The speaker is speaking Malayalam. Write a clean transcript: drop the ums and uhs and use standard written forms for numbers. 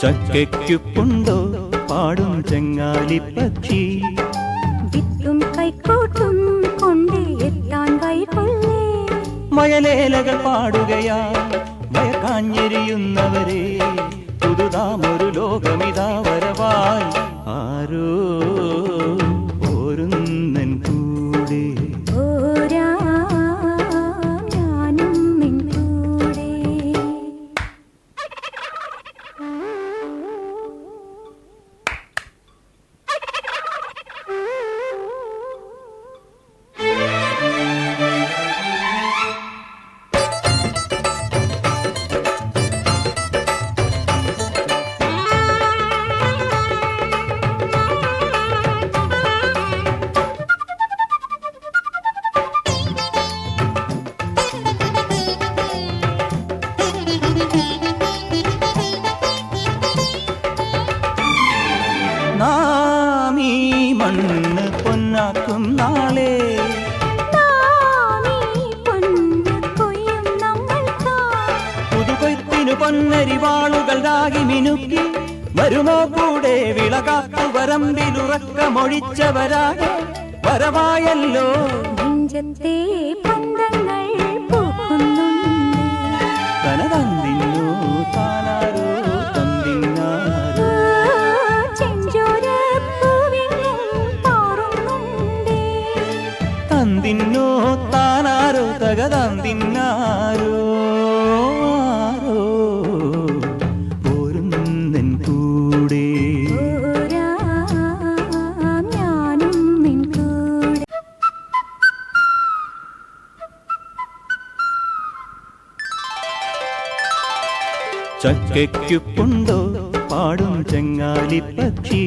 ചക്കയ്ക്കുണ്ടോ പാടും ചെങ്ങാലിപ്പക്ഷി വിത്തും കൈക്കോട്ടും കൊണ്ട് എത്താൻ വൈകൊള്ളേ മയലേലകൾ പാടുകയാ മയക്കാഞ്ഞെരിയുന്നവരെ പുതുതാമൊരു ലോകമിതാ വരവായി ആരോ ഓരുന്നൻ കൂടെ ഞാനും നിൻ കൂടെ നാമീ മണ്ണ് പൊന്നാക്കും നാളെ പുതുകൊയ്ത്തിനു പൊന്നരിവാളുകൾ രാഗി മിനുക്കി വരുമോ കൂടെ വിളകാത്തു വരമ്പിലുറക്കമൊഴിച്ചവരാകെ വരവായല്ലോ നെഞ്ചത്തെ പന്തങ്ങൾ പൂക്കുന്നുണ്ട് തനതന്തിന്നു താനാരോ തന്തിന്നാരോ തന്തിന്നോ താനാരോ തകതന്തിന്നാരോ പോരുന്നൻ കൂടെ ഞാനും നിൻ കൂടെ ചക്കയ്ക്കുണ്ടോ പാടും ചെങ്ങാലിപ്പക്ഷി